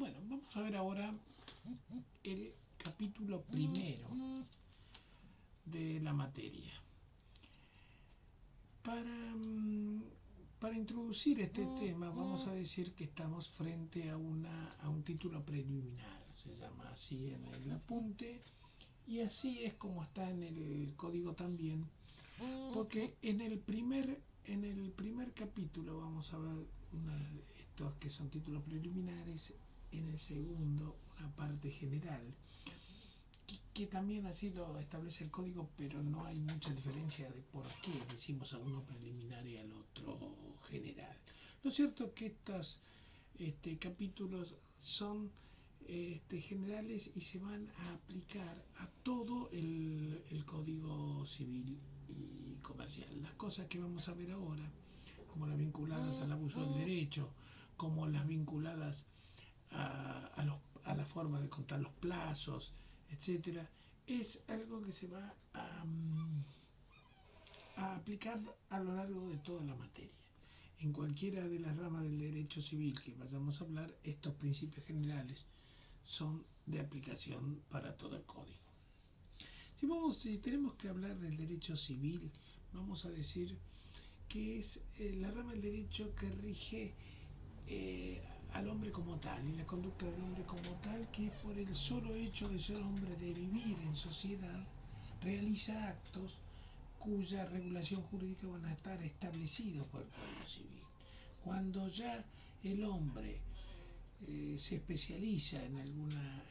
Bueno, vamos a ver ahora el capítulo primero de la materia. Para introducir este tema vamos a decir que estamos frente a un título preliminar, se llama así en el apunte, y así es como está en el código también, porque en el primer capítulo vamos a ver estos que son títulos preliminares, en el segundo una parte general, que también así lo establece el código, pero no hay mucha diferencia de por qué decimos a uno preliminar y al otro general. Lo cierto es que estos capítulos son generales y se van a aplicar a todo el código civil y comercial. Las cosas que vamos a ver ahora, como las vinculadas al abuso del derecho, como las vinculadas a la forma de contar los plazos, etcétera, es algo que se va a aplicar a lo largo de toda la materia. En cualquiera de las ramas del derecho civil que vayamos a hablar, estos principios generales son de aplicación para todo el código. Si tenemos que hablar del derecho civil, vamos a decir que es la rama del derecho que rige al hombre como tal, y la conducta del hombre como tal, que por el solo hecho de ser hombre, de vivir en sociedad, realiza actos cuya regulación jurídica van a estar establecidos por el Código Civil. Cuando ya el hombre se especializa en alguna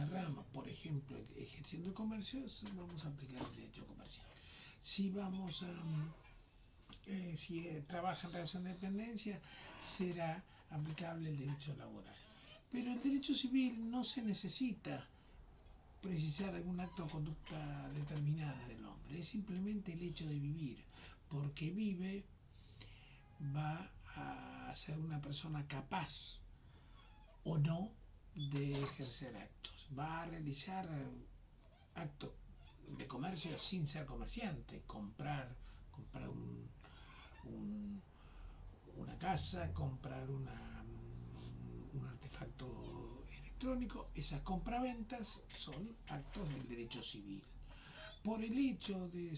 rama, por ejemplo, ejerciendo el comercio, vamos a aplicar el derecho comercial. Si trabaja en relación de dependencia, será aplicable el derecho laboral. Pero el derecho civil no se necesita precisar algún acto o conducta determinada del hombre, es simplemente el hecho de vivir. Porque vive, va a ser una persona capaz o no de ejercer actos. Va a realizar actos de comercio sin ser comerciante, comprar una casa, comprar un artefacto electrónico. Esas compraventas son actos del derecho civil. Por el hecho de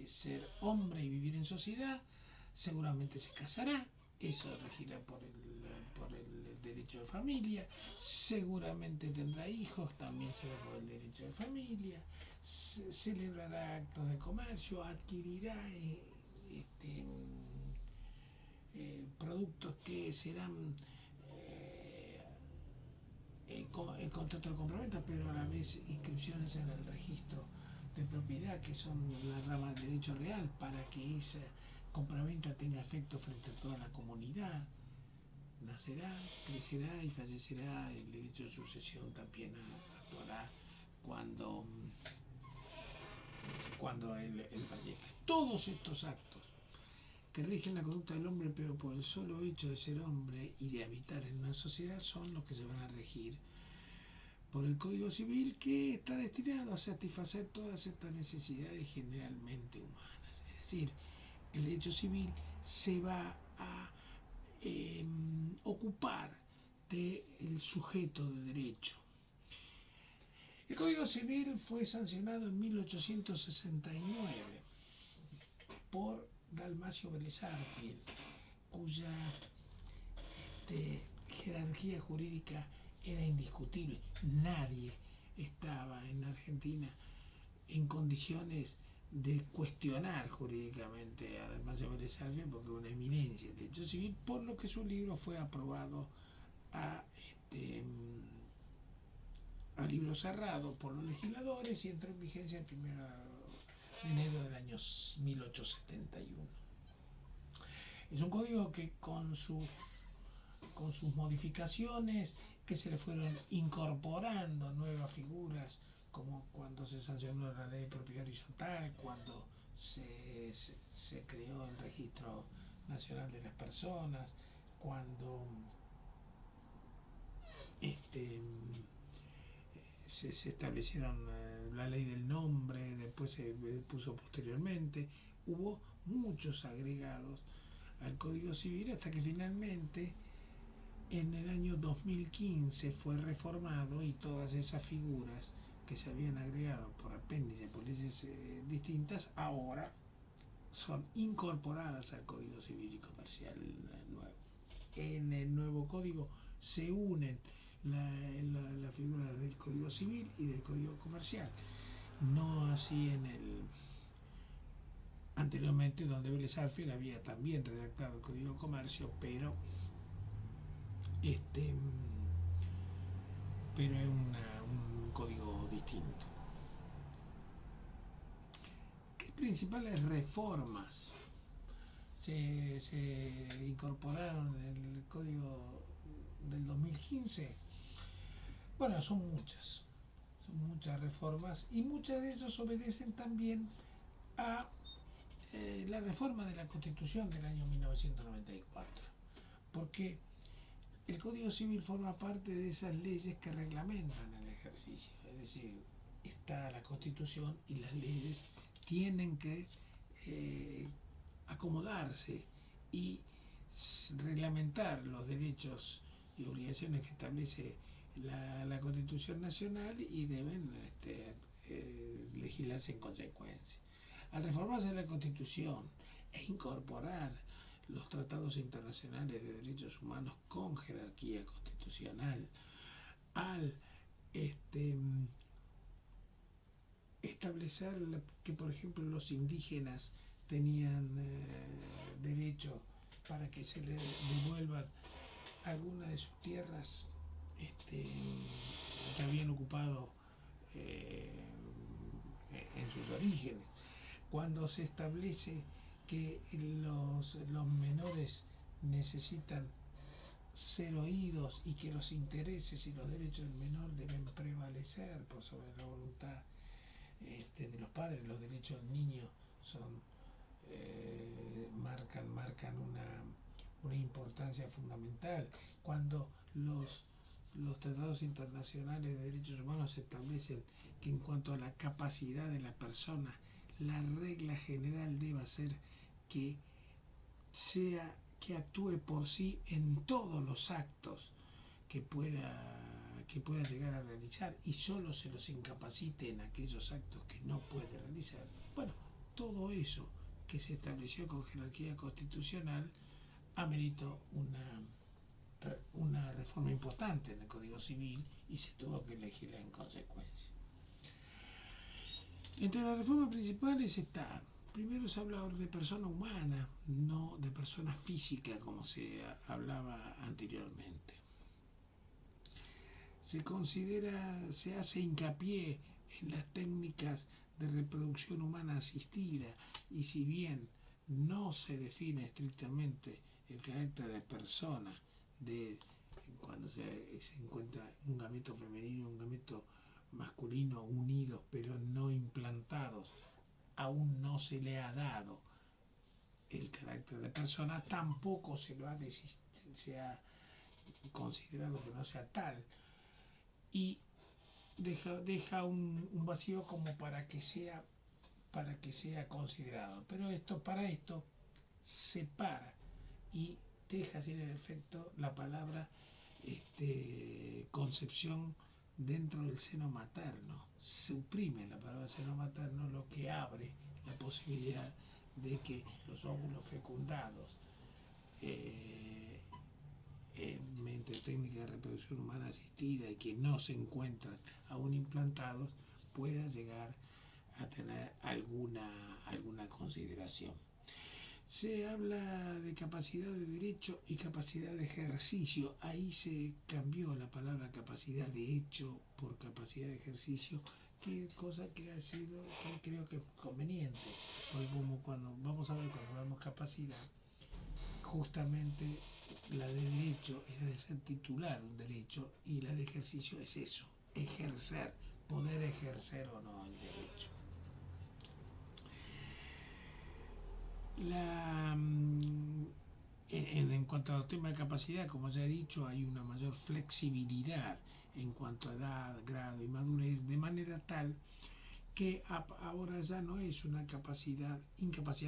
ser hombre y vivir en sociedad, seguramente se casará, eso regirá por el derecho de familia, seguramente tendrá hijos, también será por el derecho de familia, celebrará actos de comercio, adquirirá productos que serán el contrato de compraventa, pero a la vez inscripciones en el registro de propiedad, que son la rama del derecho real, para que esa compraventa tenga efecto frente a toda la comunidad. Nacerá, crecerá y fallecerá. El derecho de sucesión también actuará cuando él fallezca. Todos estos actos que rigen la conducta del hombre, pero por el solo hecho de ser hombre y de habitar en una sociedad, son los que se van a regir por el Código Civil, que está destinado a satisfacer todas estas necesidades generalmente humanas. Es decir, el derecho civil se va a ocupar del sujeto de derecho. El Código Civil fue sancionado en 1869 por Dalmacio Vélez Arfield, cuya jerarquía jurídica era indiscutible. Nadie estaba en Argentina en condiciones de cuestionar jurídicamente a Dalmacio Vélez Arfield, porque una eminencia del derecho civil, por lo que su libro fue aprobado a libro cerrado por los legisladores y entró en vigencia el 1 de enero del año 1871. Es un código que con sus modificaciones, que se le fueron incorporando nuevas figuras, como cuando se sancionó la ley de propiedad horizontal, cuando se creó el registro nacional de las personas, cuando se establecieron la ley del nombre, después se puso posteriormente. Hubo muchos agregados al Código Civil hasta que finalmente en el año 2015 fue reformado y todas esas figuras que se habían agregado por apéndice, por leyes distintas, ahora son incorporadas al Código Civil y Comercial nuevo. En el nuevo código se unen la figura del Código Civil y del Código Comercial, no así en el anteriormente, donde Vélez Sarsfield había también redactado el Código de Comercio, pero es un código distinto. ¿Qué principales reformas se incorporaron en el Código del 2015? Bueno, son muchas reformas, y muchas de ellas obedecen también a la reforma de la Constitución del año 1994, porque el Código Civil forma parte de esas leyes que reglamentan el ejercicio, es decir, está la Constitución y las leyes tienen que acomodarse y reglamentar los derechos y obligaciones que establece la Constitución Nacional, y deben legislarse en consecuencia. Al reformarse la Constitución e incorporar los tratados internacionales de derechos humanos con jerarquía constitucional, al establecer que, por ejemplo, los indígenas tenían derecho para que se les devuelvan algunas de sus tierras que habían ocupado en sus orígenes. Cuando se establece que los menores necesitan ser oídos y que los intereses y los derechos del menor deben prevalecer por sobre la voluntad de los padres, los derechos del niño son marcan una importancia fundamental. Cuando los tratados internacionales de derechos humanos establecen que en cuanto a la capacidad de la persona, la regla general debe ser que actúe por sí en todos los actos que pueda llegar a realizar, y solo se los incapacite en aquellos actos que no puede realizar. Bueno, todo eso que se estableció con jerarquía constitucional ameritó una reforma importante en el Código Civil y se tuvo que legislar en consecuencia. Entre las reformas principales está, primero se habla de persona humana, no de persona física como se hablaba anteriormente. Se hace hincapié en las técnicas de reproducción humana asistida, y si bien no se define estrictamente el carácter de persona cuando se encuentra un gameto femenino y un gameto masculino unidos pero no implantados, aún no se le ha dado el carácter de persona, tampoco se ha considerado que no sea tal, y deja un vacío como para que sea considerado. Pero para esto separa y deja sin efecto la palabra concepción dentro del seno materno. Suprime la palabra seno materno, lo que abre la posibilidad de que los óvulos fecundados mediante técnica de reproducción humana asistida y que no se encuentran aún implantados pueda llegar a tener alguna consideración. Se habla de capacidad de derecho y capacidad de ejercicio. Ahí se cambió la palabra capacidad de hecho por capacidad de ejercicio, cosa que creo que es conveniente, porque como cuando hablamos capacidad, justamente la de derecho era de ser titular un derecho, y la de ejercicio es eso, ejercer, poder ejercer o no el derecho. En cuanto al tema de capacidad, como ya he dicho, hay una mayor flexibilidad en cuanto a edad, grado y madurez, de manera tal que ahora ya no es una incapacidad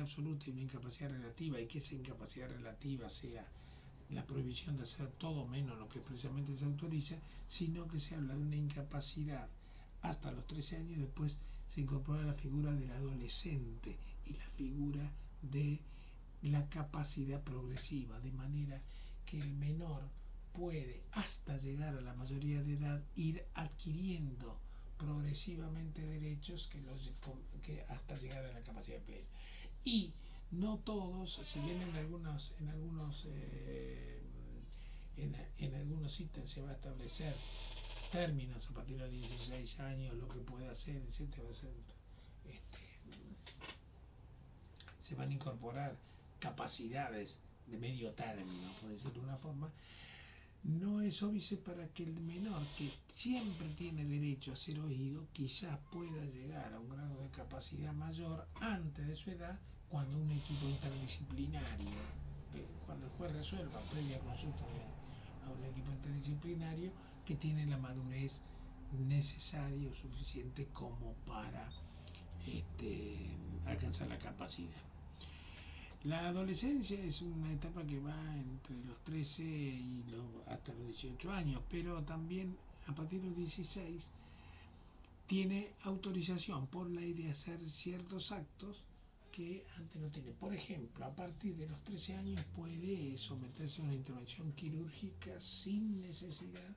absoluta y una incapacidad relativa, y que esa incapacidad relativa sea la prohibición de hacer todo menos lo que precisamente se autoriza, sino que se habla de una incapacidad hasta los 13 años. Después se incorpora la figura del adolescente y la figura de la capacidad progresiva, de manera que el menor puede, hasta llegar a la mayoría de edad, ir adquiriendo progresivamente derechos que hasta llegar a la capacidad plena. Y no todos, si bien en algunos ítems se va a establecer términos a partir de los 16 años, lo que puede hacer, etcétera, se van a incorporar capacidades de medio término, por decirlo de una forma. No es óbice para que el menor, que siempre tiene derecho a ser oído, quizás pueda llegar a un grado de capacidad mayor antes de su edad, cuando un equipo interdisciplinario, cuando el juez resuelva previa consulta a un equipo interdisciplinario que tiene la madurez necesaria o suficiente como para alcanzar la capacidad. La adolescencia es una etapa que va entre los 13 y hasta los 18 años, pero también a partir de los 16 tiene autorización por ley de hacer ciertos actos que antes no tiene. Por ejemplo, a partir de los 13 años puede someterse a una intervención quirúrgica sin necesidad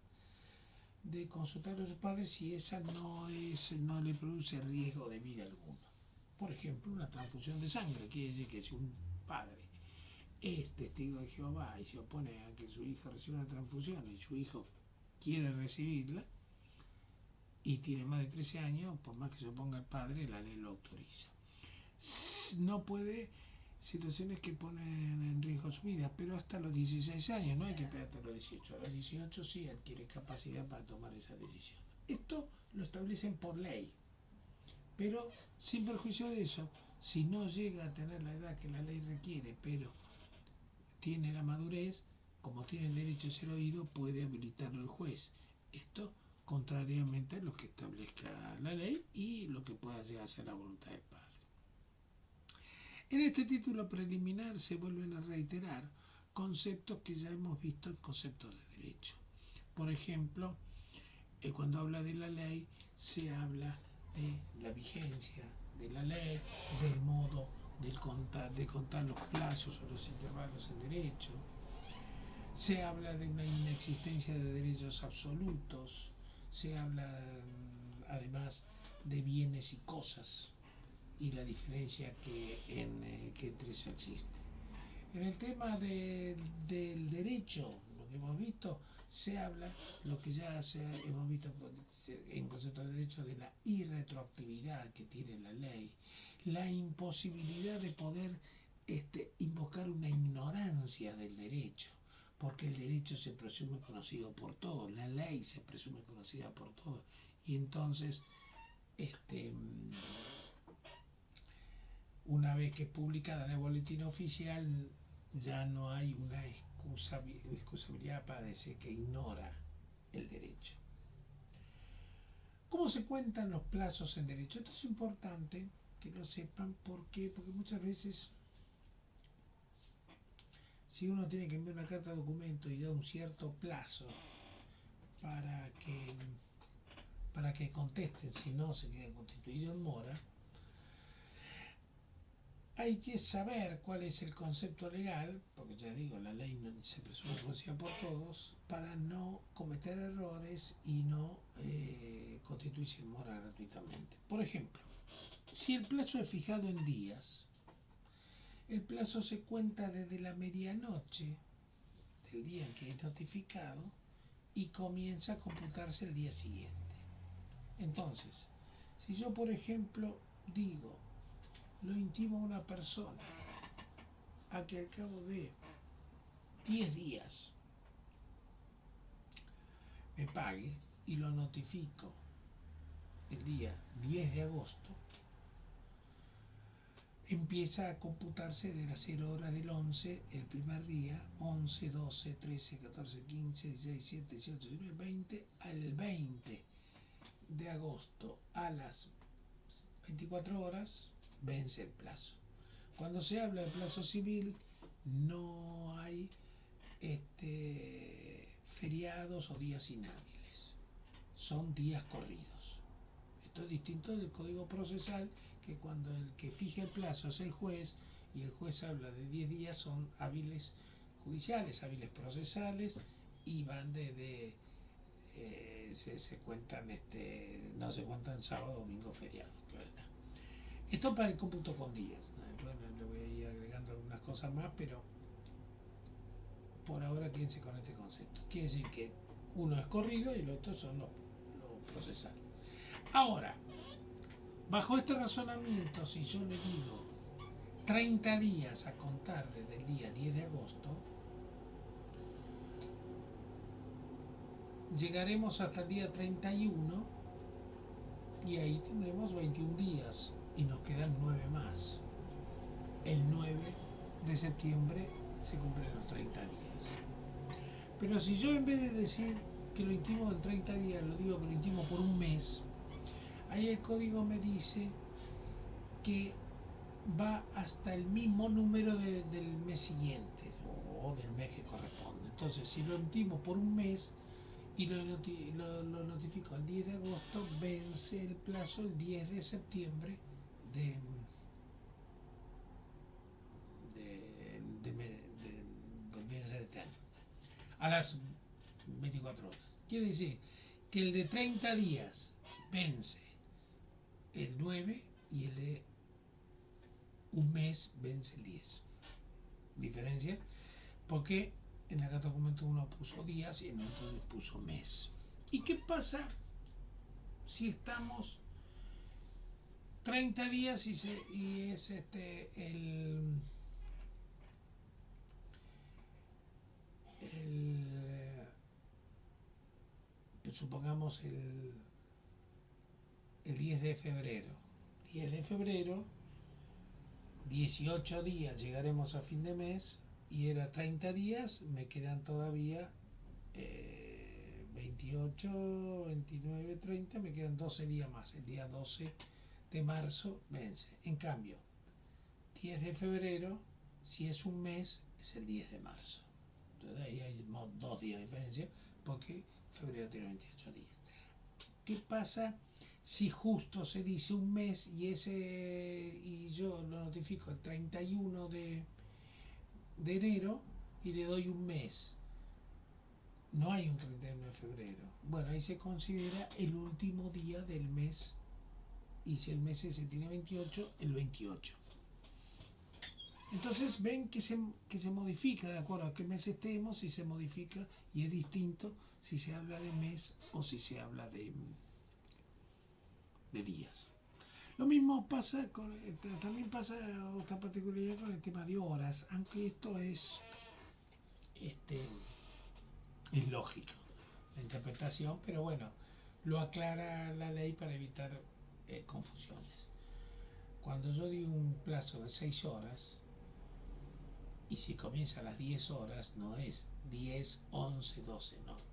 de consultar a sus padres si esa no le produce riesgo de vida alguno. Por ejemplo, una transfusión de sangre, quiere decir que si un padre es testigo de Jehová y se opone a que su hijo reciba una transfusión y su hijo quiere recibirla y tiene más de 13 años, por más que se oponga el padre, la ley lo autoriza. No puede, situaciones que ponen en riesgo su vida, pero hasta los 16 años, no hay que esperar hasta los 18. A los 18 sí adquiere capacidad para tomar esa decisión. Esto lo establecen por ley, pero sin perjuicio de eso, si no llega a tener la edad que la ley requiere, pero tiene la madurez, como tiene el derecho a ser oído, puede habilitarlo el juez. Esto contrariamente a lo que establezca la ley y lo que pueda llegar a ser la voluntad del padre. En este título preliminar se vuelven a reiterar conceptos que ya hemos visto en conceptos de derecho. Por ejemplo, cuando habla de la ley, se habla de la vigencia de la ley, del modo de contar los plazos o los intervalos en derecho. Se habla de una inexistencia de derechos absolutos. Se habla además de bienes y cosas y la diferencia que entre eso existe. En el tema del derecho, lo que hemos visto, se habla, lo que ya hemos visto en concepto de derecho, de la irretroactividad que tiene la ley, la imposibilidad de poder invocar una ignorancia del derecho, porque el derecho se presume conocido por todos, la ley se presume conocida por todos, y entonces una vez que es publicada en el boletín oficial, ya no hay una excusabilidad para decir que ignora el derecho. ¿Cómo se cuentan los plazos en derecho? Esto es importante que lo sepan. ¿Por qué? Porque muchas veces, si uno tiene que enviar una carta de documento y da un cierto plazo para que contesten, si no se queda constituido en mora, hay que saber cuál es el concepto legal, porque ya digo, la ley se presume conocida por todos, para no cometer errores y no constituirse en mora gratuitamente. Por ejemplo, si el plazo es fijado en días, el plazo se cuenta desde la medianoche del día en que es notificado y comienza a computarse el día siguiente. Entonces, si yo, por ejemplo, digo, lo intimo a una persona a que al cabo de 10 días me pague y lo notifico el día 10 de agosto, empieza a computarse de las 0 horas del 11, el primer día, 11, 12, 13, 14, 15, 16, 17, 18, 19, 20, al 20 de agosto a las 24 horas, vence el plazo. Cuando se habla de plazo civil, no hay feriados o días inhábiles, son días corridos. Esto es distinto del Código Procesal, que cuando el que fija el plazo es el juez, y el juez habla de 10 días, son hábiles judiciales, hábiles procesales, y van se cuentan, no se cuentan sábado, domingo, feriado, claro está. Esto para el cómputo con días. Bueno, le voy a ir agregando algunas cosas más, pero por ahora quédense con este concepto. Quiere decir que uno es corrido y el otro son los procesales. Ahora, bajo este razonamiento, si yo le digo 30 días a contar desde el día 10 de agosto, llegaremos hasta el día 31 y ahí tendremos 21 días y nos quedan 9 más. El 9 de septiembre se cumplen los 30 días. Pero si yo, en vez de decir que lo intimo en 30 días, lo digo que lo intimo por un mes, ahí el código me dice que va hasta el mismo número del mes siguiente o del mes que corresponde. Entonces, si lo intimo por un mes y lo notifico el 10 de agosto, vence el plazo el 10 de septiembre del mes de este año, a las 24 horas. Quiere decir que el de 30 días vence el 9 y el de un mes vence el 10. Diferencia, porque en el documento uno puso días y en otro puso mes. ¿Y qué pasa si estamos 30 días y es supongamos el 10 de febrero? 10 de febrero, 18 días llegaremos a fin de mes y era 30 días, me quedan todavía 28, 29, 30, me quedan 12 días más. El día 12 de marzo vence. En cambio, 10 de febrero, si es un mes, es el 10 de marzo. Entonces ahí hay 2 días de diferencia porque febrero tiene 28 días. ¿Qué pasa si justo se dice un mes y yo lo notifico el 31 de enero y le doy un mes? No hay un 31 de febrero. Bueno, ahí se considera el último día del mes, y si el mes ese tiene 28, el 28. Entonces ven que se modifica de acuerdo a qué mes estemos, y se modifica, y es distinto si se habla de mes o si se habla de días. Lo mismo pasa también pasa otra particularidad con el tema de horas, aunque esto es lógico, la interpretación, pero bueno, lo aclara la ley para evitar confusiones. Cuando yo digo un plazo de 6 horas, y si comienza a las 10 horas, no es 10, 11, 12, no.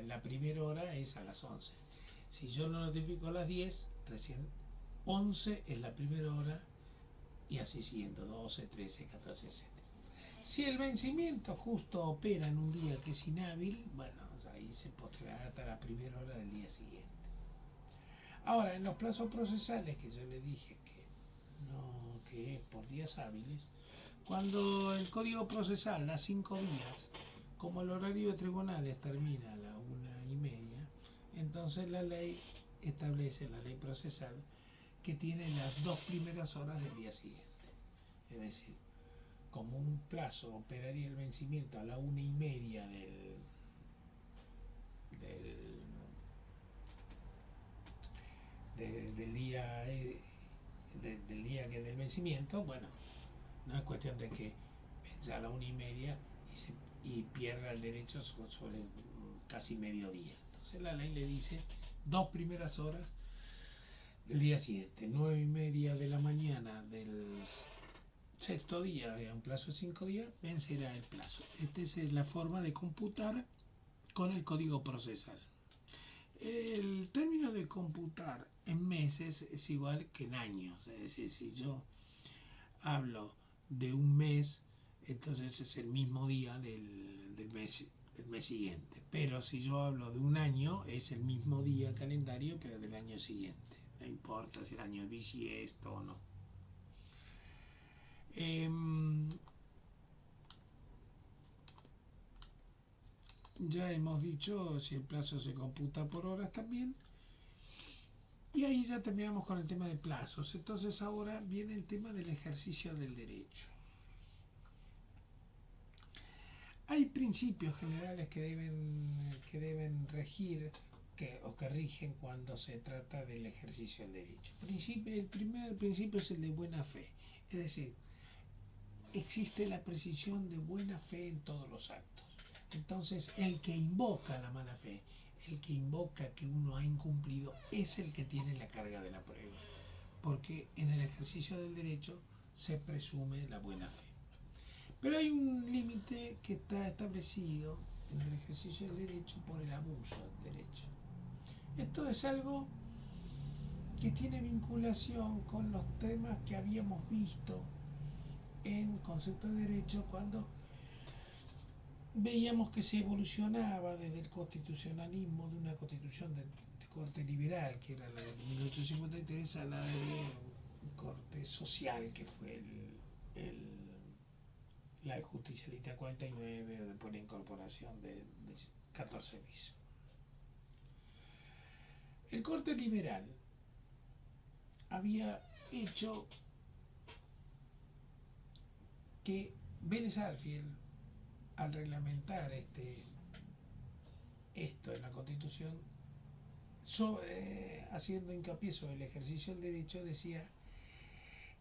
La primera hora es a las 11. Si yo lo notifico a las 10, recién 11 es la primera hora, y así siguiendo, 12, 13, 14, etc. Si el vencimiento justo opera en un día que es inhábil, bueno, ahí se postergará hasta la primera hora del día siguiente. Ahora, en los plazos procesales, que yo le dije que es por días hábiles, cuando el Código Procesal da 5 días, como el horario de tribunales termina a la 1:30, entonces la ley establece, la ley procesal, que tiene las 2 primeras horas del día siguiente. Es decir, como un plazo operaría el vencimiento a la 1:30 del día que del vencimiento, bueno, no es cuestión de que venza a la 1:30 y pierda el derecho sobre casi mediodía. Entonces la ley le dice 2 primeras horas del día siguiente, 9:30 de la mañana del sexto día, a un plazo de 5 días, vencerá el plazo. Esta es la forma de computar con el Código Procesal. El término de computar en meses es igual que en años. Es decir, si yo hablo de un mes, entonces es el mismo día del mes siguiente. Pero si yo hablo de un año, es el mismo día calendario, pero del año siguiente. No importa si el año es bisiesto o no. Ya hemos dicho si el plazo se computa por horas también. Y ahí ya terminamos con el tema de plazos. Entonces ahora viene el tema del ejercicio del derecho. Hay principios generales que deben regir o que rigen cuando se trata del ejercicio del derecho. El primer principio es el de buena fe. Es decir, existe la precisión de buena fe en todos los actos. Entonces, el que invoca la mala fe, el que invoca que uno ha incumplido, es el que tiene la carga de la prueba. Porque en el ejercicio del derecho se presume la buena fe. Pero hay un límite que está establecido en el ejercicio del derecho por el abuso del derecho. Esto es algo que tiene vinculación con los temas que habíamos visto en concepto de derecho cuando veíamos que se evolucionaba desde el constitucionalismo de una constitución de corte liberal, que era la de 1853, a la de corte social, que fue la de justicialista 49, o después la incorporación de 14 bis. El corte liberal había hecho que Vélez Arfield, al reglamentar esto en la Constitución, haciendo hincapié sobre el ejercicio del derecho, decía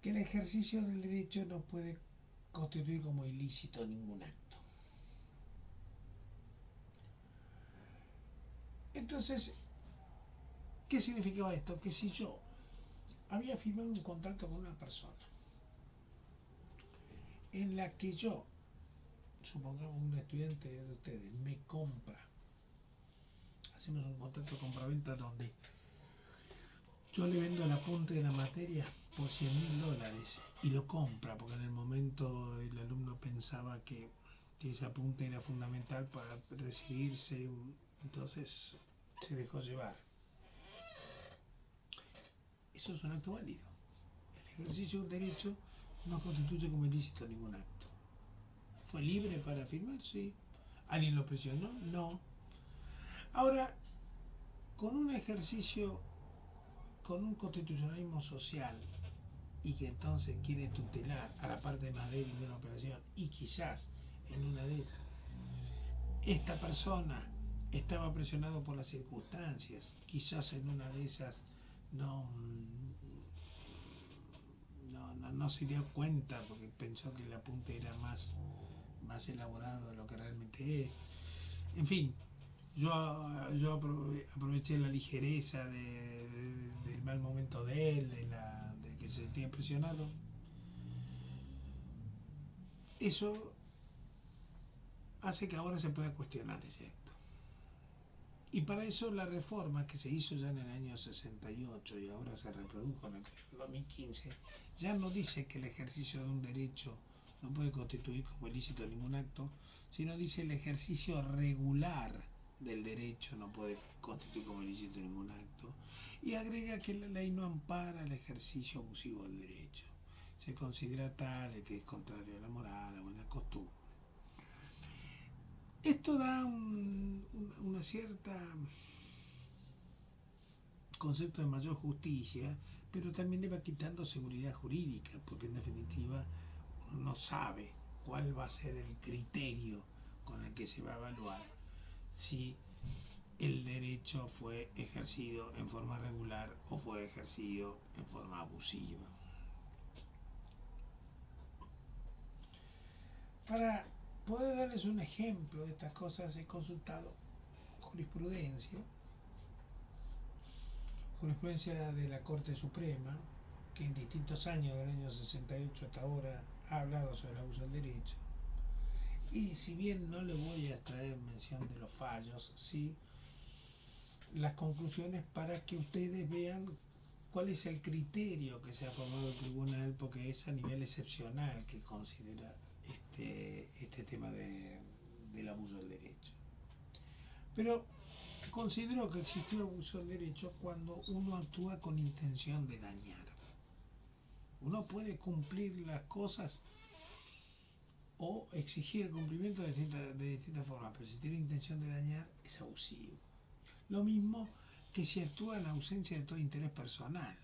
que el ejercicio del derecho no puede constituir como ilícito ningún acto. Entonces, ¿qué significaba esto? Que si yo había firmado un contrato con una persona en la que yo, supongamos un estudiante de ustedes, me compra, hacemos un contrato de compraventa donde yo le vendo el apunte de la materia por $100.000 y lo compra, porque en el momento el alumno pensaba que ese apunte era fundamental para recibirse, entonces se dejó llevar. Eso es un acto válido. El ejercicio de un derecho no constituye como ilícito ningún acto. ¿Fue libre para firmar? Sí. ¿Alguien lo presionó? No. Ahora, con un ejercicio, con un constitucionalismo social, y que entonces quiere tutelar a la parte más débil de una operación, y quizás en una de esas esta persona estaba presionado por las circunstancias, quizás en una de esas no se dio cuenta porque pensó que el apunte era más elaborado de lo que realmente es. En fin, yo aproveché la ligereza del mal momento de él, de que se sentía presionado. Eso hace que ahora se pueda cuestionar ese acto. Y para eso la reforma que se hizo ya en el año 68 y ahora se reprodujo en el 2015, ya no dice que el ejercicio de un derecho no puede constituir como ilícito ningún acto, sino dice el ejercicio regular del derecho no puede constituir como ilícito ningún acto, y agrega que la ley no ampara el ejercicio abusivo del derecho. Se considera tal el que es contrario a la moral, a la buena costumbre. Esto da una cierta concepto de mayor justicia, pero también le va quitando seguridad jurídica, porque en definitiva uno no sabe cuál va a ser el criterio con el que se va a evaluar si el derecho fue ejercido en forma regular o fue ejercido en forma abusiva. Para poder darles un ejemplo de estas cosas, he consultado jurisprudencia de la Corte Suprema, que en distintos años, del año 68 hasta ahora, ha hablado sobre el abuso del derecho. Y si bien no le voy a extraer mención de los fallos, sí las conclusiones para que ustedes vean cuál es el criterio que se ha formado el tribunal, porque es a nivel excepcional que considera este tema del abuso del derecho. Pero considero que existe abuso del derecho cuando uno actúa con intención de dañar. Uno puede cumplir las cosas o exigir el cumplimiento de distintas formas, pero si tiene intención de dañar es abusivo. Lo mismo que si actúa en ausencia de todo interés personal.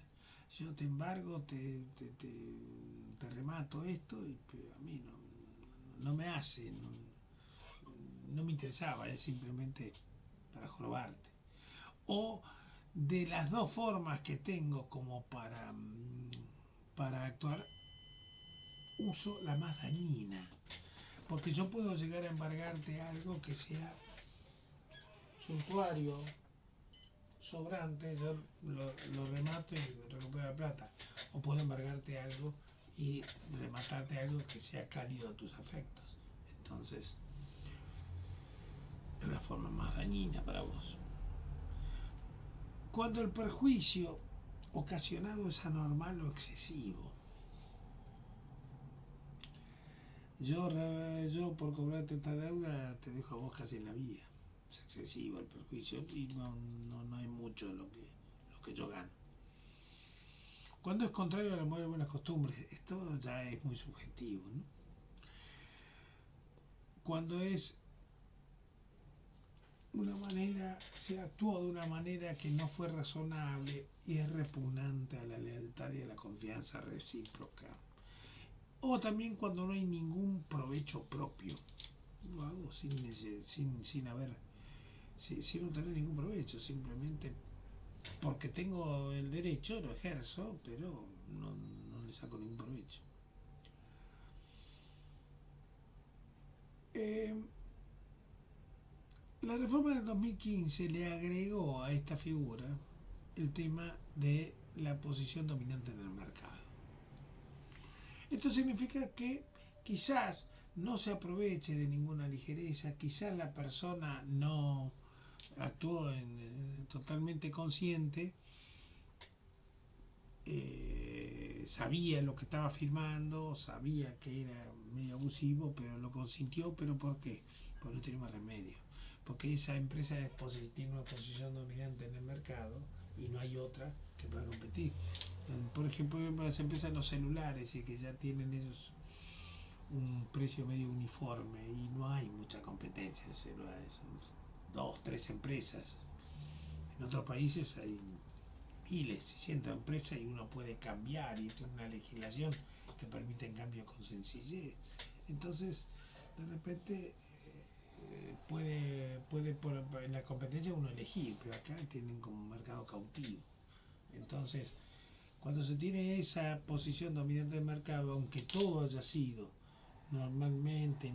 Yo te embargo, te remato esto, y a mí no me hace, no me interesaba, es simplemente para jorobarte. O de las dos formas que tengo como para actuar, uso la más dañina. Porque yo puedo llegar a embargarte algo que sea suntuario, sobrante, yo lo remato y recupero la plata. O puedo embargarte algo y rematarte algo que sea cálido a tus afectos. Entonces, es la forma más dañina para vos. Cuando el perjuicio ocasionado es anormal o excesivo. Yo por cobrarte esta deuda te dejo a vos casi en la vía. Es excesivo el perjuicio y no hay mucho lo que yo gano. Cuando es contrario a la moral y buenas costumbres, esto ya es muy subjetivo, ¿no? Cuando es se actuó de una manera que no fue razonable y es repugnante a la lealtad y a la confianza recíproca. O también cuando no hay ningún provecho propio. Lo hago sin no tener ningún provecho, simplemente porque tengo el derecho, lo ejerzo, pero no le saco ningún provecho. La reforma del 2015 le agregó a esta figura el tema de la posición dominante en el mercado. Esto significa que quizás no se aproveche de ninguna ligereza, quizás la persona no actuó totalmente consciente, sabía lo que estaba firmando, sabía que era medio abusivo, pero lo consintió. ¿Pero por qué? Porque no tenía más remedio. Porque esa empresa tiene una posición dominante en el mercado y no hay otra que pueda competir. Por ejemplo, las empresas de los celulares, y que ya tienen ellos un precio medio uniforme y no hay mucha competencia en celulares, son 2, 3 empresas. En otros países hay miles, cientos de empresas y uno puede cambiar y tiene una legislación que permite en cambio con sencillez. Entonces, de repente puede en la competencia uno elegir, pero acá tienen como un mercado cautivo. Entonces, cuando se tiene esa posición dominante del mercado, aunque todo haya sido normalmente,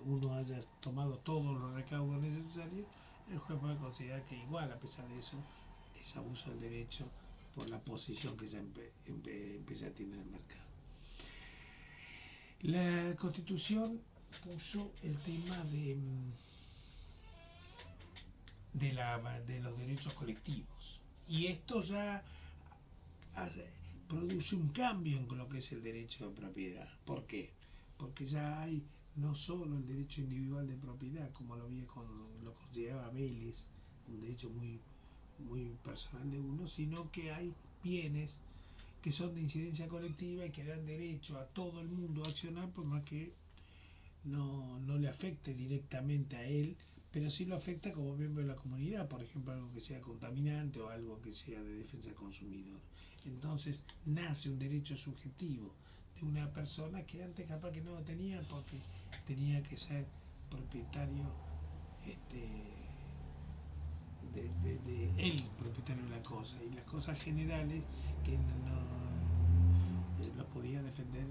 uno haya tomado todos los recaudos necesarios, el juez puede considerar que igual, a pesar de eso, es abuso del derecho por la posición que esa empresa tiene en el mercado. La Constitución puso el tema de los derechos colectivos, y esto ya produce un cambio en lo que es el derecho de propiedad. ¿Por qué? Porque ya hay no solo el derecho individual de propiedad, como lo consideraba Vélez, un derecho muy personal de uno, sino que hay bienes que son de incidencia colectiva y que dan derecho a todo el mundo a accionar, por más que no le afecte directamente a él, pero sí lo afecta como miembro de la comunidad, por ejemplo, algo que sea contaminante o algo que sea de defensa del consumidor. Entonces nace un derecho subjetivo de una persona que antes capaz que no lo tenía, porque tenía que ser propietario de él, propietario de la cosa, y las cosas generales que lo podía defender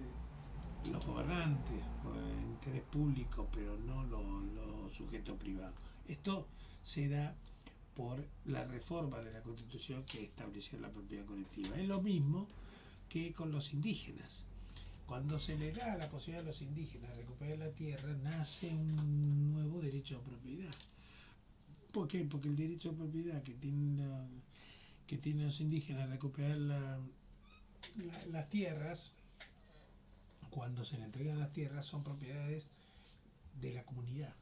los gobernantes o el interés público, pero no los sujetos privados. Esto se da por la reforma de la Constitución que estableció la propiedad colectiva. Es lo mismo que con los indígenas. Cuando se le da la posibilidad a los indígenas de recuperar la tierra, nace un nuevo derecho de propiedad. ¿Por qué? Porque el derecho de propiedad que tienen los indígenas a recuperar las tierras, cuando se le entregan las tierras, son propiedades de la comunidad.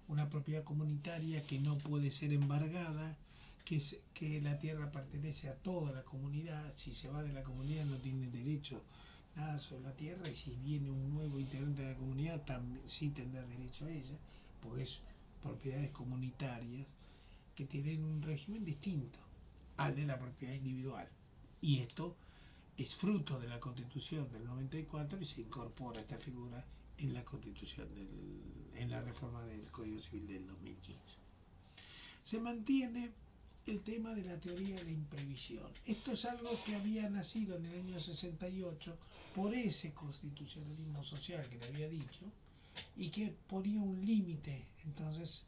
Una propiedad comunitaria que no puede ser embargada, que la tierra pertenece a toda la comunidad. Si se va de la comunidad no tiene derecho nada sobre la tierra, y si viene un nuevo integrante de la comunidad también sí tendrá derecho a ella, porque es propiedades comunitarias que tienen un régimen distinto al de la propiedad individual. Y esto es fruto de la Constitución del 94 y se incorpora esta figura en la Constitución, en la reforma del Código Civil del 2015. Se mantiene el tema de la teoría de la imprevisión. Esto es algo que había nacido en el año 68 por ese constitucionalismo social que le había dicho, y que ponía un límite entonces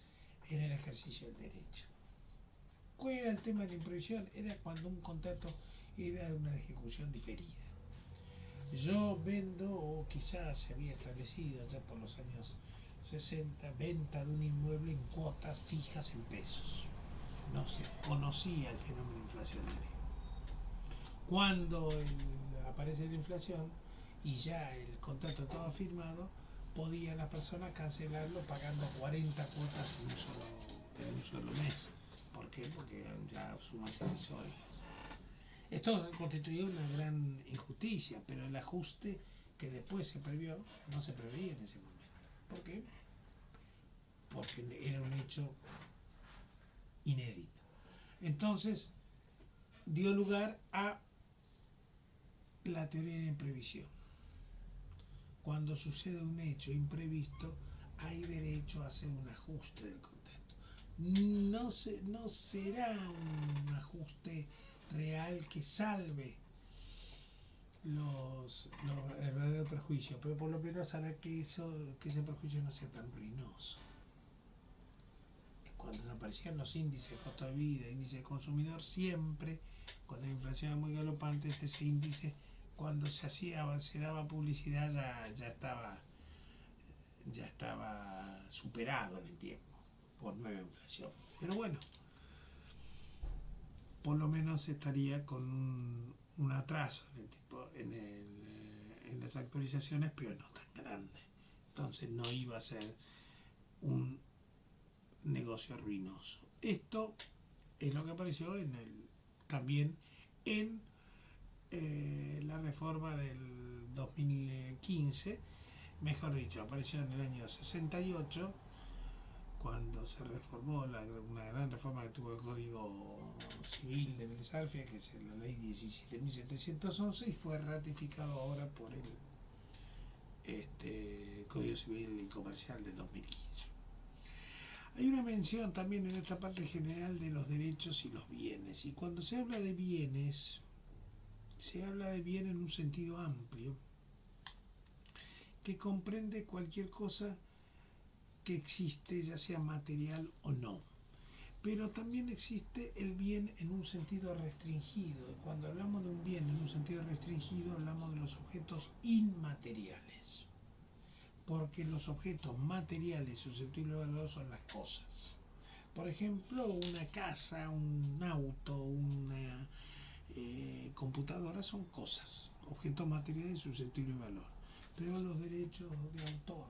en el ejercicio del derecho. ¿Cuál era el tema de la imprevisión? Era cuando un contrato era de una ejecución diferida. Yo vendo, o quizás se había establecido ya por los años 60, venta de un inmueble en cuotas fijas en pesos. No se conocía el fenómeno inflacionario. Cuando aparece la inflación y ya el contrato estaba firmado, podía la persona cancelarlo pagando 40 cuotas en un solo mes. ¿Por qué? Porque ya sumas irrisorias. Esto constituía una gran injusticia, pero el ajuste que después se previó no se preveía en ese momento. ¿Por qué? Porque era un hecho inédito. Entonces dio lugar a la teoría de la imprevisión. Cuando sucede un hecho imprevisto, hay derecho a hacer un ajuste del contrato. No será un ajuste real que salve el verdadero perjuicio, pero por lo menos hará que ese perjuicio no sea tan ruinoso. Cuando aparecían los índices de costo de vida, índice de consumidor, siempre, cuando la inflación era muy galopante, ese índice, cuando se daba publicidad, ya estaba superado en el tiempo por nueva inflación. Pero bueno, por lo menos estaría con un atraso en las actualizaciones, pero no tan grande. Entonces no iba a ser un negocio ruinoso. Esto es lo que apareció también en la reforma del 2015, mejor dicho, apareció en el año 68, cuando se reformó una gran reforma que tuvo el Código Civil de Vélez Arfiel, que es la ley 17.711, y fue ratificado ahora por el Código Civil y Comercial del 2015. Hay una mención también en esta parte general de los derechos y los bienes, y cuando se habla de bienes, se habla de bien en un sentido amplio, que comprende cualquier cosa que existe, ya sea material o no. Pero también existe el bien en un sentido restringido. Cuando hablamos de un bien en un sentido restringido, hablamos de los objetos inmateriales. Porque los objetos materiales susceptibles de valor son las cosas. Por ejemplo, una casa, un auto, una computadora son cosas, objetos materiales susceptibles de valor. Pero los derechos de autor,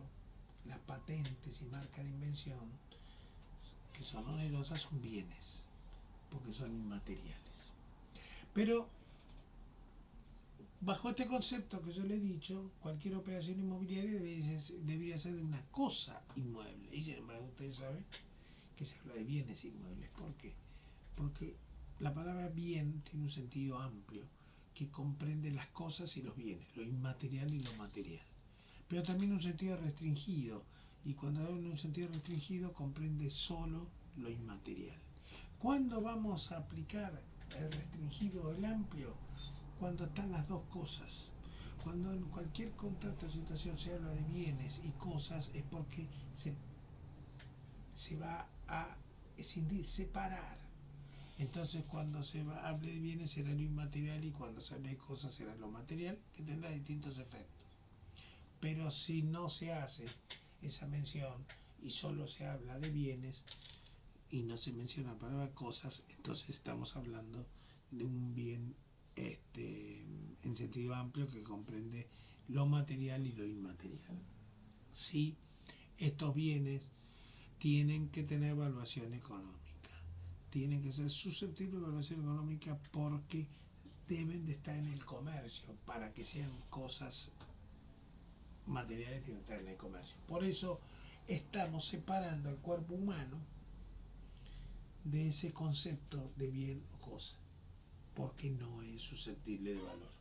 las patentes y marcas de invención, que son onerosas, son bienes, porque son inmateriales. Pero bajo este concepto que yo le he dicho, cualquier operación inmobiliaria debería ser de una cosa inmueble. Y sin embargo, ustedes saben que se habla de bienes inmuebles. ¿Por qué? Porque la palabra bien tiene un sentido amplio que comprende las cosas y los bienes, lo inmaterial y lo material. Pero también un sentido restringido, y cuando hablo en un sentido restringido comprende solo lo inmaterial. ¿Cuándo vamos a aplicar el restringido o el amplio? Cuando están las dos cosas. Cuando en cualquier contrato o situación se habla de bienes y cosas, es porque se va a escindir, separar. Entonces cuando hable de bienes será lo inmaterial, y cuando se hable de cosas será lo material, que tendrá distintos efectos. Pero si no se hace esa mención y solo se habla de bienes, y no se menciona la palabra cosas, entonces estamos hablando de un bien en sentido amplio que comprende lo material y lo inmaterial. Sí, estos bienes tienen que tener evaluación económica, tienen que ser susceptibles de evaluación económica porque deben de estar en el comercio. Para que sean cosas materiales tienen que estar en el comercio. Por eso estamos separando el cuerpo humano de ese concepto de bien o cosa, porque no es susceptible de valor.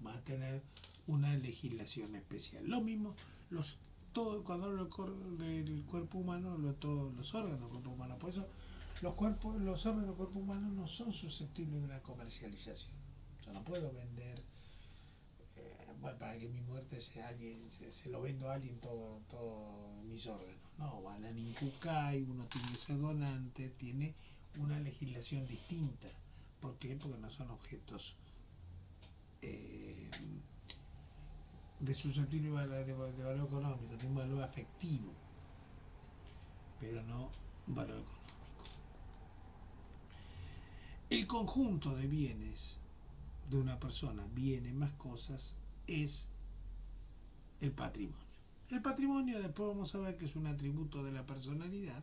Va a tener una legislación especial. Lo mismo, cuando hablo del cuerpo humano, todos los órganos del cuerpo humano. Por eso los órganos del cuerpo humano no son susceptibles de una comercialización. Yo no puedo vender, para que mi muerte se lo vendo a alguien todo mis órganos. No, van a Incucay, uno tiene que ser donante, tiene una legislación distinta. ¿Por qué? Porque no son objetos de susceptible de valor económico, tiene un valor afectivo, pero no un valor económico. El conjunto de bienes de una persona, bienes más cosas, es el patrimonio. El patrimonio, después vamos a ver que es un atributo de la personalidad.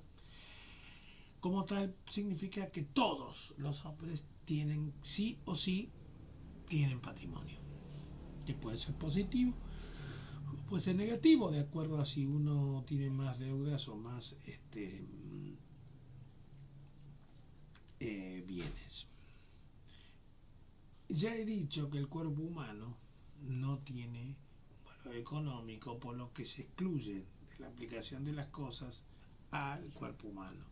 Como tal, significa que todos los hombres tienen, sí o sí, tienen patrimonio. Que puede ser positivo, puede ser negativo, de acuerdo a si uno tiene más deudas o más bienes. Ya he dicho que el cuerpo humano no tiene valor económico, por lo que se excluye de la aplicación de las cosas al cuerpo humano.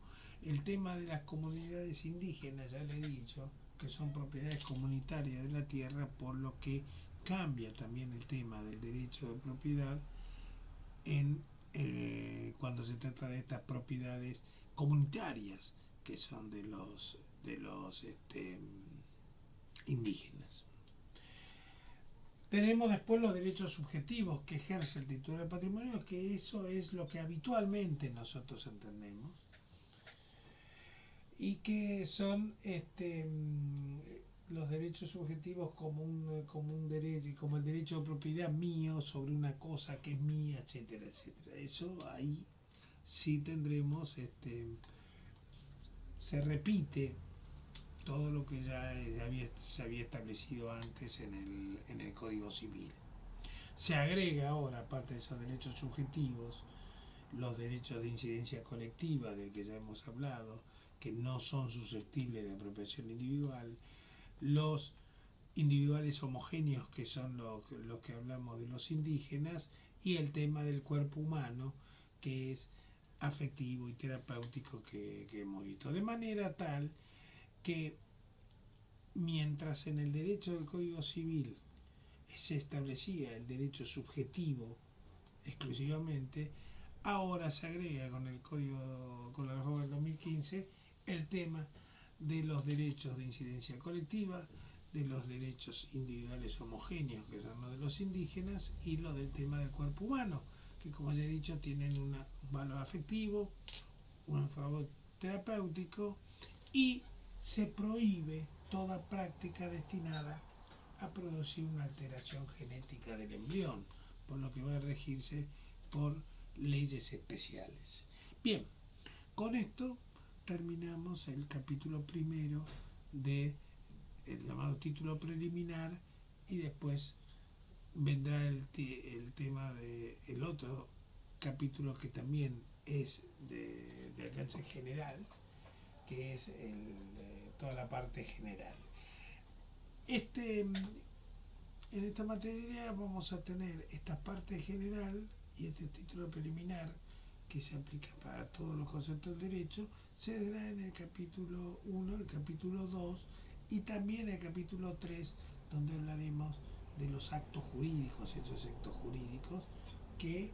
El tema de las comunidades indígenas, ya le he dicho, que son propiedades comunitarias de la tierra, por lo que cambia también el tema del derecho de propiedad cuando se trata de estas propiedades comunitarias que son de los indígenas. Tenemos después los derechos subjetivos que ejerce el titular del patrimonio, que eso es lo que habitualmente nosotros entendemos, y que son los derechos subjetivos como un derecho, como el derecho de propiedad mío sobre una cosa que es mía, etcétera, etcétera. Eso ahí sí tendremos, se repite todo lo que ya se había establecido antes en el Código Civil. Se agrega ahora, aparte de esos derechos subjetivos, los derechos de incidencia colectiva, del que ya hemos hablado, que no son susceptibles de apropiación individual, los individuales homogéneos, que son los que hablamos de los indígenas, y el tema del cuerpo humano, que es afectivo y terapéutico, que hemos visto. De manera tal que mientras en el derecho del Código Civil se establecía el derecho subjetivo exclusivamente, ahora se agrega con la reforma del 2015 el tema de los derechos de incidencia colectiva, de los derechos individuales homogéneos, que son los de los indígenas, y lo del tema del cuerpo humano, que como ya he dicho tienen un valor afectivo, un valor terapéutico, y se prohíbe toda práctica destinada a producir una alteración genética del embrión, por lo que va a regirse por leyes especiales. Bien, con esto terminamos el capítulo primero del llamado título preliminar, y después vendrá el tema del otro capítulo que también es de alcance general, que es toda la parte general. En esta materia vamos a tener esta parte general y este título preliminar que se aplica para todos los conceptos del derecho. Se dará en el capítulo 1, el capítulo 2 y también el capítulo 3, donde hablaremos de los actos jurídicos, estos actos jurídicos que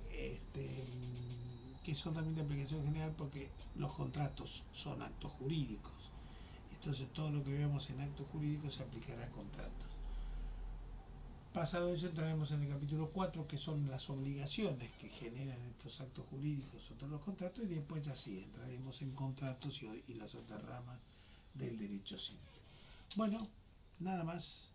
son también de aplicación general, porque los contratos son actos jurídicos. Entonces todo lo que veamos en actos jurídicos se aplicará a contratos. Pasado eso entraremos en el capítulo 4, que son las obligaciones que generan estos actos jurídicos o todos los contratos, y después ya sí entraremos en contratos y las otras ramas del derecho civil. Bueno, nada más.